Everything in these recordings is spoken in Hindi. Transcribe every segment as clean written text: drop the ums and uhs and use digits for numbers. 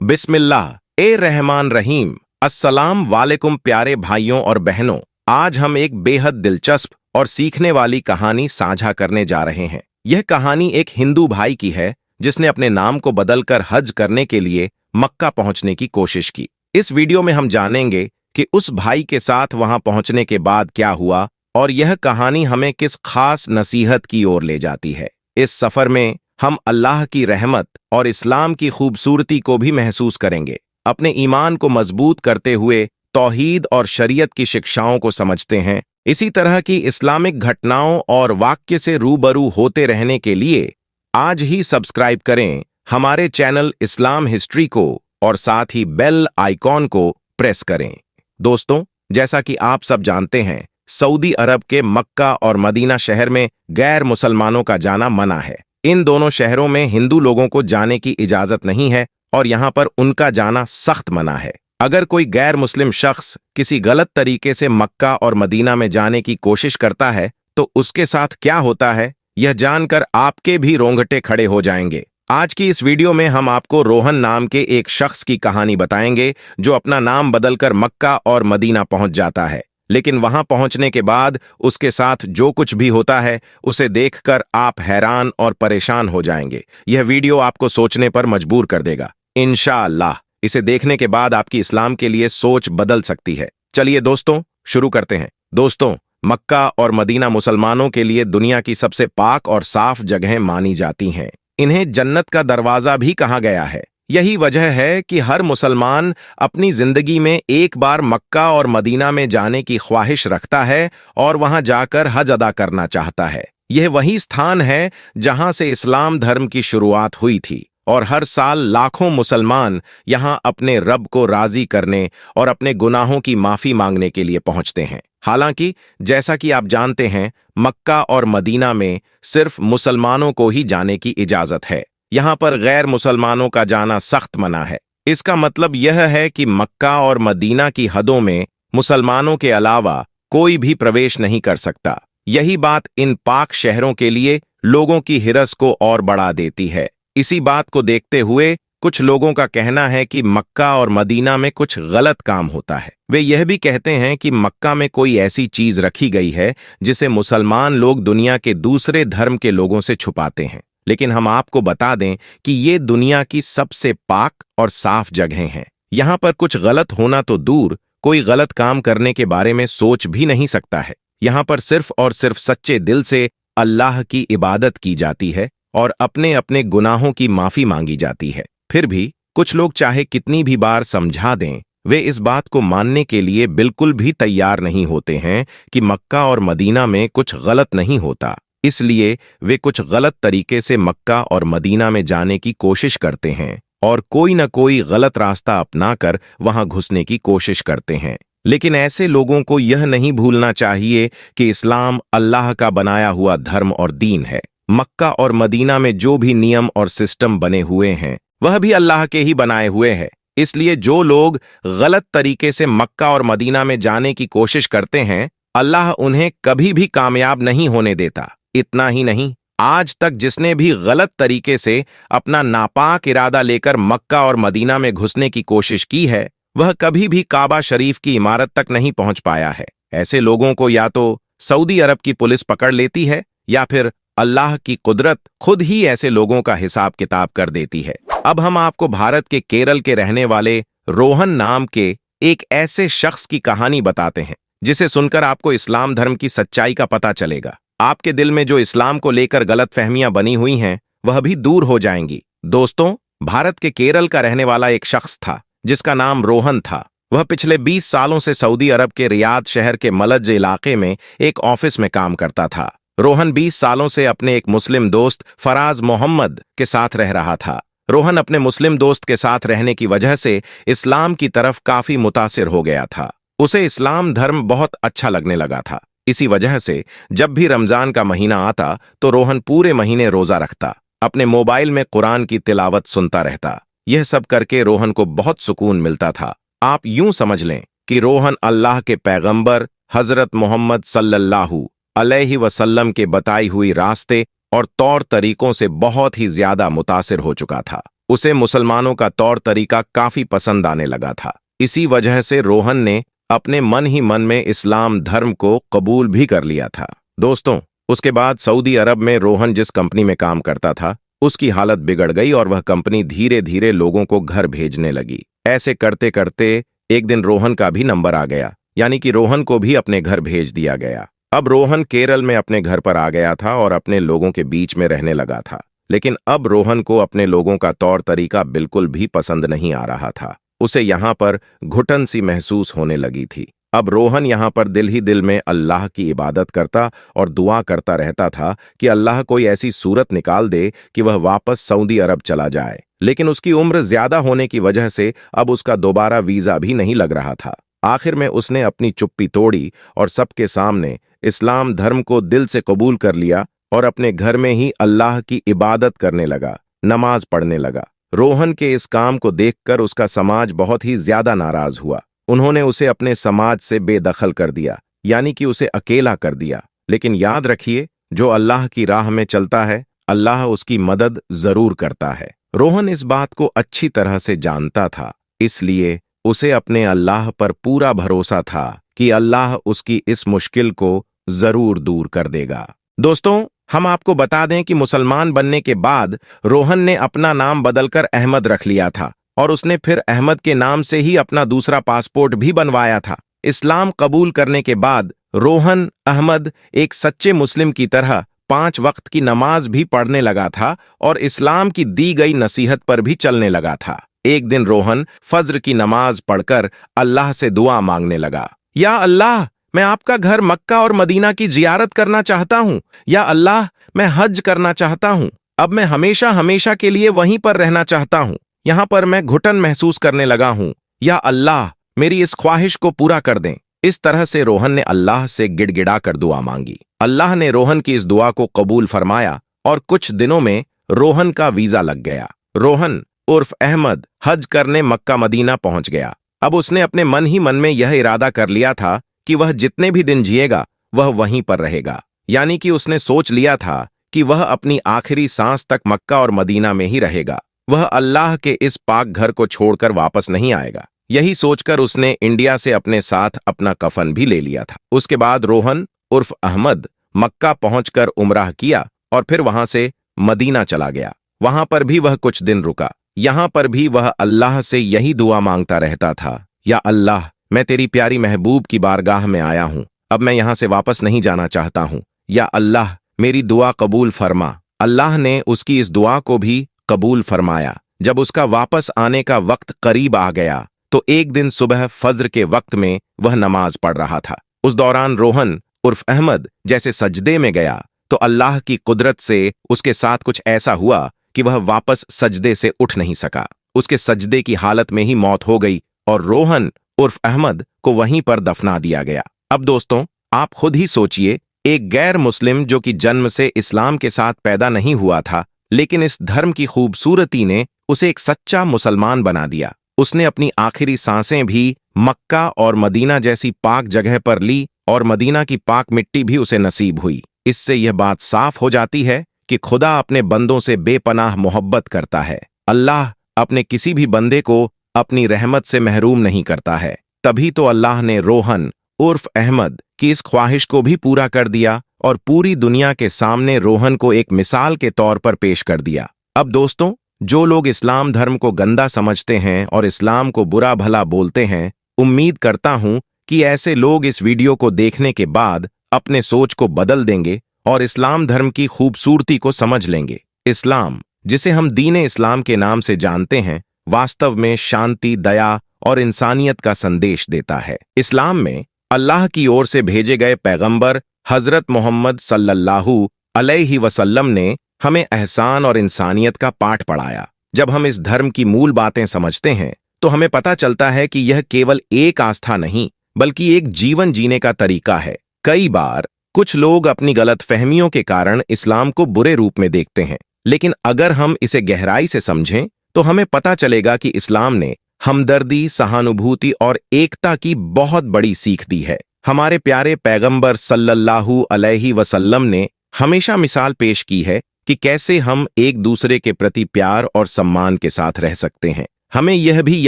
बिस्मिल्लाह ए रहमान रहीम। अस्सलाम वालेकुम प्यारे भाइयों और बहनों, आज हम एक बेहद दिलचस्प और सीखने वाली कहानी साझा करने जा रहे हैं। यह कहानी एक हिंदू भाई की है जिसने अपने नाम को बदलकर हज करने के लिए मक्का पहुंचने की कोशिश की। इस वीडियो में हम जानेंगे कि उस भाई के साथ वहां पहुंचने के बाद क्या हुआ और यह कहानी हमें किस खास नसीहत की ओर ले जाती है। इस सफर में हम अल्लाह की रहमत और इस्लाम की खूबसूरती को भी महसूस करेंगे। अपने ईमान को मजबूत करते हुए तौहीद और शरीयत की शिक्षाओं को समझते हैं। इसी तरह की इस्लामिक घटनाओं और वाक्य से रूबरू होते रहने के लिए आज ही सब्सक्राइब करें हमारे चैनल इस्लाम हिस्ट्री को और साथ ही बेल आइकॉन को प्रेस करें। दोस्तों, जैसा कि आप सब जानते हैं, सऊदी अरब के मक्का और मदीना शहर में गैर मुसलमानों का जाना मना है। इन दोनों शहरों में हिंदू लोगों को जाने की इजाजत नहीं है और यहाँ पर उनका जाना सख्त मना है। अगर कोई गैर मुस्लिम शख्स किसी गलत तरीके से मक्का और मदीना में जाने की कोशिश करता है तो उसके साथ क्या होता है, यह जानकर आपके भी रोंगटे खड़े हो जाएंगे। आज की इस वीडियो में हम आपको रोहन नाम के एक शख्स की कहानी बताएंगे जो अपना नाम बदलकर मक्का और मदीना पहुंच जाता है, लेकिन वहां पहुंचने के बाद उसके साथ जो कुछ भी होता है उसे देखकर आप हैरान और परेशान हो जाएंगे। यह वीडियो आपको सोचने पर मजबूर कर देगा। इंशाअल्लाह इसे देखने के बाद आपकी इस्लाम के लिए सोच बदल सकती है। चलिए दोस्तों, शुरू करते हैं। दोस्तों, मक्का और मदीना मुसलमानों के लिए दुनिया की सबसे पाक और साफ जगहें मानी जाती हैं। इन्हें जन्नत का दरवाजा भी कहा गया है। यही वजह है कि हर मुसलमान अपनी जिंदगी में एक बार मक्का और मदीना में जाने की ख्वाहिश रखता है और वहां जाकर हज अदा करना चाहता है। यह वही स्थान है जहां से इस्लाम धर्म की शुरुआत हुई थी और हर साल लाखों मुसलमान यहां अपने रब को राजी करने और अपने गुनाहों की माफी मांगने के लिए पहुंचते हैं। हालांकि जैसा कि आप जानते हैं, मक्का और मदीना में सिर्फ मुसलमानों को ही जाने की इजाजत है। यहां पर गैर मुसलमानों का जाना सख्त मना है। इसका मतलब यह है कि मक्का और मदीना की हदों में मुसलमानों के अलावा कोई भी प्रवेश नहीं कर सकता। यही बात इन पाक शहरों के लिए लोगों की हिरस को और बढ़ा देती है। इसी बात को देखते हुए कुछ लोगों का कहना है कि मक्का और मदीना में कुछ गलत काम होता है। वे यह भी कहते हैं कि मक्का में कोई ऐसी चीज रखी गई है जिसे मुसलमान लोग दुनिया के दूसरे धर्म के लोगों से छुपाते हैं। लेकिन हम आपको बता दें कि ये दुनिया की सबसे पाक और साफ जगहें हैं। यहां पर कुछ गलत होना तो दूर, कोई गलत काम करने के बारे में सोच भी नहीं सकता है। यहां पर सिर्फ और सिर्फ सच्चे दिल से अल्लाह की इबादत की जाती है और अपने अपने गुनाहों की माफी मांगी जाती है। फिर भी कुछ लोग चाहे कितनी भी बार समझा दें, वे इस बात को मानने के लिए बिल्कुल भी तैयार नहीं होते हैं कि मक्का और मदीना में कुछ गलत नहीं होता। इसलिए वे कुछ गलत तरीके से मक्का और मदीना में जाने की कोशिश करते हैं और कोई न कोई गलत रास्ता अपनाकर वहां घुसने की कोशिश करते हैं। लेकिन ऐसे लोगों को यह नहीं भूलना चाहिए कि इस्लाम अल्लाह का बनाया हुआ धर्म और दीन है। मक्का और मदीना में जो भी नियम और सिस्टम बने हुए हैं वह भी अल्लाह के ही बनाए हुए हैं। इसलिए जो लोग गलत तरीके से मक्का और मदीना में जाने की कोशिश करते हैं, अल्लाह उन्हें कभी भी कामयाब नहीं होने देता। इतना ही नहीं, आज तक जिसने भी गलत तरीके से अपना नापाक इरादा लेकर मक्का और मदीना में घुसने की कोशिश की है, वह कभी भी काबा शरीफ की इमारत तक नहीं पहुंच पाया है। ऐसे लोगों को या तो सऊदी अरब की पुलिस पकड़ लेती है या फिर अल्लाह की कुदरत खुद ही ऐसे लोगों का हिसाब किताब कर देती है। अब हम आपको भारत के केरल के रहने वाले रोहन नाम के एक ऐसे शख्स की कहानी बताते हैं जिसे सुनकर आपको इस्लाम धर्म की सच्चाई का पता चलेगा। आपके दिल में जो इस्लाम को लेकर गलतफहमियां बनी हुई हैं वह भी दूर हो जाएंगी। दोस्तों, भारत के केरल का रहने वाला एक शख्स था जिसका नाम रोहन था। वह पिछले 20 सालों से सऊदी अरब के रियाद शहर के मलज इलाके में एक ऑफिस में काम करता था। रोहन 20 सालों से अपने एक मुस्लिम दोस्त फराज मोहम्मद के साथ रह रहा था। रोहन अपने मुस्लिम दोस्त के साथ रहने की वजह से इस्लाम की तरफ काफी मुतासिर हो गया था। उसे इस्लाम धर्म बहुत अच्छा लगने लगा था। इसी वजह से जब भी रमजान का महीना आता तो रोहन पूरे महीने रोजा रखता, अपने मोबाइल में कुरान की तिलावत सुनता रहता। यह सब करके रोहन को बहुत सुकून मिलता था। आप यूं समझ लें कि रोहन अल्लाह के पैगंबर हजरत मोहम्मद सल्लल्लाहु अलैहि वसल्लम के बताई हुई रास्ते और तौर तरीकों से बहुत ही ज्यादा मुतासिर हो चुका था। उसे मुसलमानों का तौर तरीका काफी पसंद आने लगा था। इसी वजह से रोहन ने अपने मन ही मन में इस्लाम धर्म को कबूल भी कर लिया था। दोस्तों, उसके बाद सऊदी अरब में रोहन जिस कंपनी में काम करता था, उसकी हालत बिगड़ गई और वह कंपनी धीरे धीरे लोगों को घर भेजने लगी। ऐसे करते करते एक दिन रोहन का भी नंबर आ गया, यानी कि रोहन को भी अपने घर भेज दिया गया। अब रोहन केरल में अपने घर पर आ गया था और अपने लोगों के बीच में रहने लगा था। लेकिन अब रोहन को अपने लोगों का तौर तरीका बिल्कुल भी पसंद नहीं आ रहा था। उसे यहाँ पर घुटन सी महसूस होने लगी थी। अब रोहन यहाँ पर दिल ही दिल में अल्लाह की इबादत करता और दुआ करता रहता था कि अल्लाह कोई ऐसी सूरत निकाल दे कि वह वापस सऊदी अरब चला जाए। लेकिन उसकी उम्र ज्यादा होने की वजह से अब उसका दोबारा वीजा भी नहीं लग रहा था। आखिर में उसने अपनी चुप्पी तोड़ी और सबके सामने इस्लाम धर्म को दिल से कबूल कर लिया और अपने घर में ही अल्लाह की इबादत करने लगा, नमाज पढ़ने लगा। रोहन के इस काम को देखकर उसका समाज बहुत ही ज्यादा नाराज हुआ। उन्होंने उसे अपने समाज से बेदखल कर दिया, यानी कि उसे अकेला कर दिया। लेकिन याद रखिए, जो अल्लाह की राह में चलता है, अल्लाह उसकी मदद जरूर करता है। रोहन इस बात को अच्छी तरह से जानता था, इसलिए उसे अपने अल्लाह पर पूरा भरोसा था कि अल्लाह उसकी इस मुश्किल को जरूर दूर कर देगा। दोस्तों, हम आपको बता दें कि मुसलमान बनने के बाद रोहन ने अपना नाम बदलकर अहमद रख लिया था और उसने फिर अहमद के नाम से ही अपना दूसरा पासपोर्ट भी बनवाया था। इस्लाम कबूल करने के बाद रोहन अहमद एक सच्चे मुस्लिम की तरह 5 वक्त की नमाज भी पढ़ने लगा था और इस्लाम की दी गई नसीहत पर भी चलने लगा था। एक दिन रोहन फज्र की नमाज पढ़कर अल्लाह से दुआ मांगने लगा। या अल्लाह, मैं आपका घर मक्का और मदीना की जियारत करना चाहता हूँ। या अल्लाह, मैं हज करना चाहता हूँ। अब मैं हमेशा हमेशा के लिए वहीं पर रहना चाहता हूँ। यहाँ पर मैं घुटन महसूस करने लगा हूँ। या अल्लाह, मेरी इस ख्वाहिश को पूरा कर दें। इस तरह से रोहन ने अल्लाह से गिड़गिड़ा कर दुआ मांगी। अल्लाह ने रोहन की इस दुआ को कबूल फरमाया और कुछ दिनों में रोहन का वीजा लग गया। रोहन उर्फ अहमद हज करने मक्का मदीना पहुंच गया। अब उसने अपने मन ही मन में यह इरादा कर लिया था कि वह जितने भी दिन जिएगा वह वहीं पर रहेगा, यानी कि उसने सोच लिया था कि वह अपनी आखिरी सांस तक मक्का और मदीना में ही रहेगा। वह अल्लाह के इस पाक घर को छोड़कर वापस नहीं आएगा। यही सोचकर उसने इंडिया से अपने साथ अपना कफन भी ले लिया था। उसके बाद रोहन उर्फ अहमद मक्का पहुंचकर उम्राह किया और फिर वहां से मदीना चला गया। वहां पर भी वह कुछ दिन रुका। यहां पर भी वह अल्लाह से यही दुआ मांगता रहता था, या अल्लाह, मैं तेरी प्यारी महबूब की बारगाह में आया हूं। अब मैं यहां से वापस नहीं जाना चाहता हूं। या अल्लाह, मेरी दुआ कबूल फरमा। अल्लाह ने उसकी इस दुआ को भी कबूल फरमाया। जब उसका वापस आने का वक्त करीब आ गया तो एक दिन सुबह फज्र के वक्त में वह नमाज पढ़ रहा था। उस दौरान रोहन उर्फ अहमद जैसे सजदे में गया तो अल्लाह की कुदरत से उसके साथ कुछ ऐसा हुआ कि वह वापस सजदे से उठ नहीं सका। उसके सजदे की हालत में ही मौत हो गई और रोहन उर्फ अहमद को वहीं पर दफना दिया गया। अब दोस्तों, आप खुद ही सोचिए, एक गैर मुस्लिम जो कि जन्म से इस्लाम के साथ पैदा नहीं हुआ था, लेकिन इस धर्म की खूबसूरती ने उसे एक सच्चा मुसलमान बना दिया। उसने अपनी आखिरी सांसें भी मक्का और मदीना जैसी पाक जगह पर ली और मदीना की पाक मिट्टी भी उसे नसीब हुई। इससे यह बात साफ हो जाती है कि खुदा अपने बंदों से बेपनाह मोहब्बत करता है। अल्लाह अपने किसी भी बंदे को अपनी रहमत से महरूम नहीं करता है। तभी तो अल्लाह ने रोहन उर्फ अहमद की इस ख्वाहिश को भी पूरा कर दिया और पूरी दुनिया के सामने रोहन को एक मिसाल के तौर पर पेश कर दिया। अब दोस्तों, जो लोग इस्लाम धर्म को गंदा समझते हैं और इस्लाम को बुरा भला बोलते हैं, उम्मीद करता हूं कि ऐसे लोग इस वीडियो को देखने के बाद अपने सोच को बदल देंगे और इस्लाम धर्म की खूबसूरती को समझ लेंगे। इस्लाम, जिसे हम दीन इस्लाम के नाम से जानते हैं, वास्तव में शांति, दया और इंसानियत का संदेश देता है। इस्लाम में अल्लाह की ओर से भेजे गए पैगंबर हजरत मोहम्मद सल्लल्लाहु अलैहि वसल्लम ने हमें एहसान और इंसानियत का पाठ पढ़ाया। जब हम इस धर्म की मूल बातें समझते हैं तो हमें पता चलता है कि यह केवल एक आस्था नहीं बल्कि एक जीवन जीने का तरीका है। कई बार कुछ लोग अपनी गलतफहमियों के कारण इस्लाम को बुरे रूप में देखते हैं, लेकिन अगर हम इसे गहराई से समझें तो हमें पता चलेगा कि इस्लाम ने हमदर्दी, सहानुभूति और एकता की बहुत बड़ी सीख दी है। हमारे प्यारे पैगंबर सल्लल्लाहु अलैहि वसल्लम ने हमेशा मिसाल पेश की है कि कैसे हम एक दूसरे के प्रति प्यार और सम्मान के साथ रह सकते हैं। हमें यह भी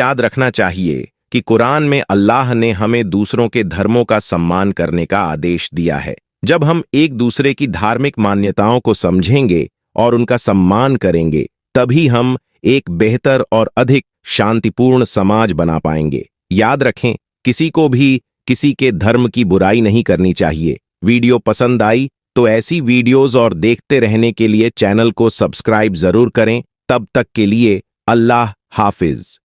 याद रखना चाहिए कि कुरान में अल्लाह ने हमें दूसरों के धर्मों का सम्मान करने का आदेश दिया है। जब हम एक दूसरे की धार्मिक मान्यताओं को समझेंगे और उनका सम्मान करेंगे, तभी हम एक बेहतर और अधिक शांतिपूर्ण समाज बना पाएंगे। याद रखें, किसी को भी किसी के धर्म की बुराई नहीं करनी चाहिए। वीडियो पसंद आई तो ऐसी वीडियोस और देखते रहने के लिए चैनल को सब्सक्राइब जरूर करें। तब तक के लिए अल्लाह हाफिज।